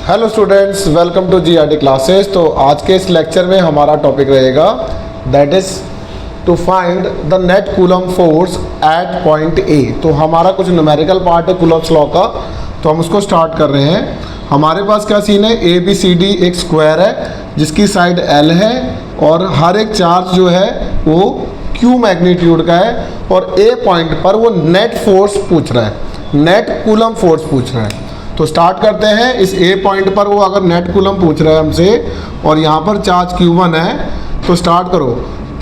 Hello students, welcome to GRD classes. तो आज के इस लेक्चर में हमारा टॉपिक रहेगा that is to find the net Coulomb force at point A. तो हमारा कुछ न्यूमेरिकल पार्ट है कूलम्स लॉ का, तो हम उसको स्टार्ट कर रहे हैं। हमारे पास क्या सीन है, ए बी सी डी एक स्क्वायर है जिसकी साइड एल है और हर एक चार्ज जो है वो क्यू मैग्नीट्यूड का है और ए पॉइंट पर वो नेट फोर्स पूछ रहा है, नेट कूलम फोर्स पूछ रहा है। तो स्टार्ट करते हैं। इस ए पॉइंट पर वो अगर नेट कूलम पूछ रहा है हमसे और यहाँ पर चार्ज Q1 है, तो स्टार्ट करो।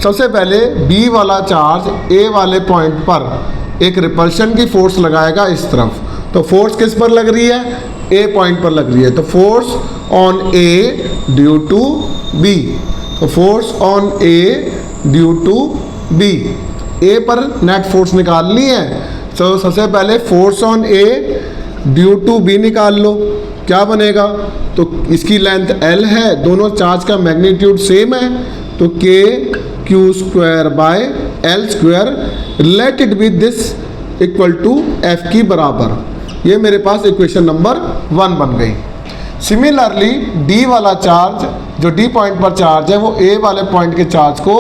सबसे पहले बी वाला चार्ज ए वाले पॉइंट पर एक रिपल्शन की फोर्स लगाएगा इस तरफ। तो फोर्स किस पर लग रही है, ए पॉइंट पर लग रही है। तो force on A due to B, तो force on A due to B, A पर नेट फोर्स निकालनी है। तो सबसे पहले force on A due to B निकाल लो, क्या बनेगा। तो इसकी लेंथ L है, दोनों चार्ज का मैग्नीट्यूड सेम है, तो K Q square by L square let it be this equal to F की बराबर। ये मेरे पास इक्वेशन नंबर 1 बन गई। सिमिलरली डी वाला चार्ज, जो डी पॉइंट पर चार्ज है, वो ए वाले पॉइंट के चार्ज को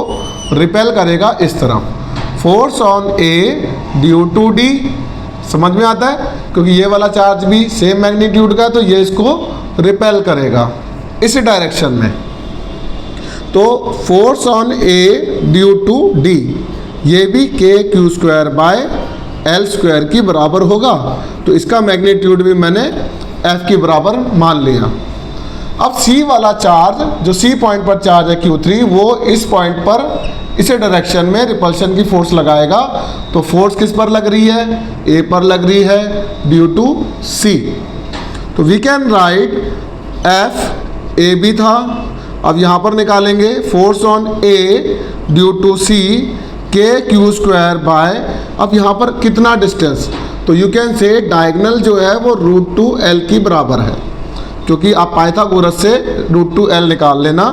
रिपेल करेगा इस तरफ। Force on A due to D, समझ में आता है, क्योंकि ये वाला चार्ज भी सेम मैग्नीट्यूड का है, तो ये इसको रिपेल करेगा इस डायरेक्शन में। तो force on A due to D, ये भी K Q square by L square की बराबर होगा। तो इसका मैग्नीट्यूड भी मैंने एफ की बराबर मान लिया। अब सी वाला चार्ज, जो सी पॉइंट पर चार्ज है Q3, वो इस पॉइंट पर इसी डायरेक्शन में रिपल्शन की फोर्स लगाएगा। तो फोर्स किस पर लग रही है, ए पर लग रही है ड्यू टू सी। तो we can write F A B था, अब यहाँ पर निकालेंगे force on A due to C K Q square bye, अब यहाँ पर कितना डिस्टेंस, तो यू कैन से डायगोनल जो है वो √2L की बराबर है, क्योंकि आप पाइथागोरस से √2L निकाल लेना।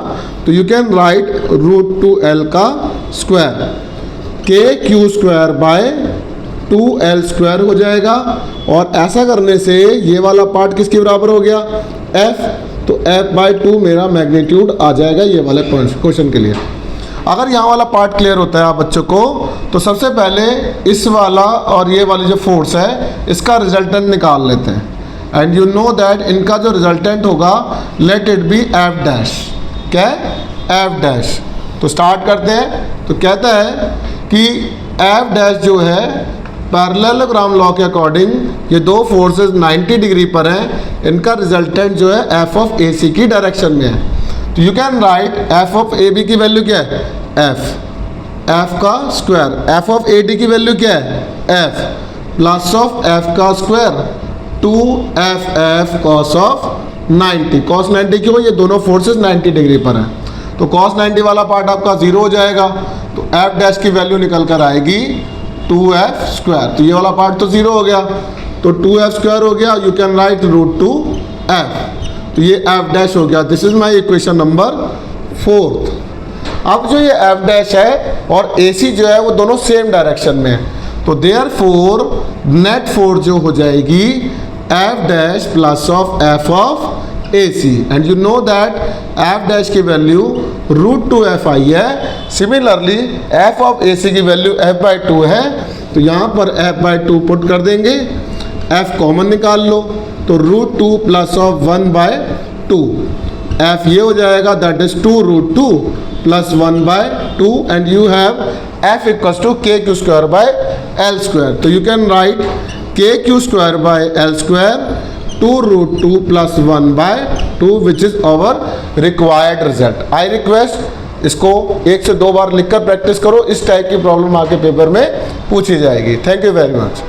तो यू कैन राइट √2L का स्क्वायर, के Q square bye 2L square हो जाएगा। और ऐसा करने से ये वाला पार्ट किसके बराबर हो गया, F, तो F/2 मेरा मैग्नीट्यूड आ जाएगा ये वाले क्वेश्चन के लिए। अगर यहाँ वाला पार्ट क्लियर होता है आप बच्चों को, तो सबसे पहले इस वाला और ये वाली जो फोर्स है इसका रिजल्टेंट निकाल लेते हैं। एंड यू नो दैट इनका जो रिजल्टेंट होगा, late it B F dash, क्या है, एफ डैश। तो स्टार्ट करते हैं। तो कहता है कि एफ डैश जो है पैरेललोग्राम लॉ के अकॉर्डिंग ये दो फोर्सेस 90 डिग्री पर हैं, इनका रिजल्टेंट जो है एफ ऑफ ए सी की डायरेक्शन में है। तो you can write F of A B की वैल्यू क्या है, एफ का स्क्वायर, एफ ऑफ ए डी की वैल्यू क्या है, एफ प्लस ऑफ एफ का स्क्वायर 2FF कॉस ऑफ 90। कॉस 90 क्यों, ये दोनों फोर्सेस 90 डिग्री पर हैं, तो कॉस 90 वाला पार्ट आपका 0 हो जाएगा। तो एफ डैश की वैल्यू निकल कर आएगी 2F स्क्वायर, तो ये वाला पार्ट तो 0 हो गया, तो 2F स्क्वायर हो गया। यू कैन राइट √2F, तो ये एफ डैश हो गया। This is my equation number 4। अब जो ये एफ डैश है और ए सी जो है वो दोनों सेम डायरेक्शन में है, तो देयरफॉर नेट फोर्स जो हो जाएगी F dash plus of F of A C. And you know that F dash की वैल्यू √2F आई है। Similarly F of A C की वैल्यू F/2 है, तो यहाँ पर F/2 पुट कर देंगे, एफ कॉमन निकाल लो, तो √2 प्लस ऑफ 1/2, एफ ये हो जाएगा, that is 2√2 plus 1/2, and you have F equals to K Q square by L square. तो you can write K Q square by L square 2√2 plus 1/2 which is our required result. I request इसको 1 से 2 बार लिखकर practice करो, इस type की problem आके paper में पूछी जाएगी। Thank you very much.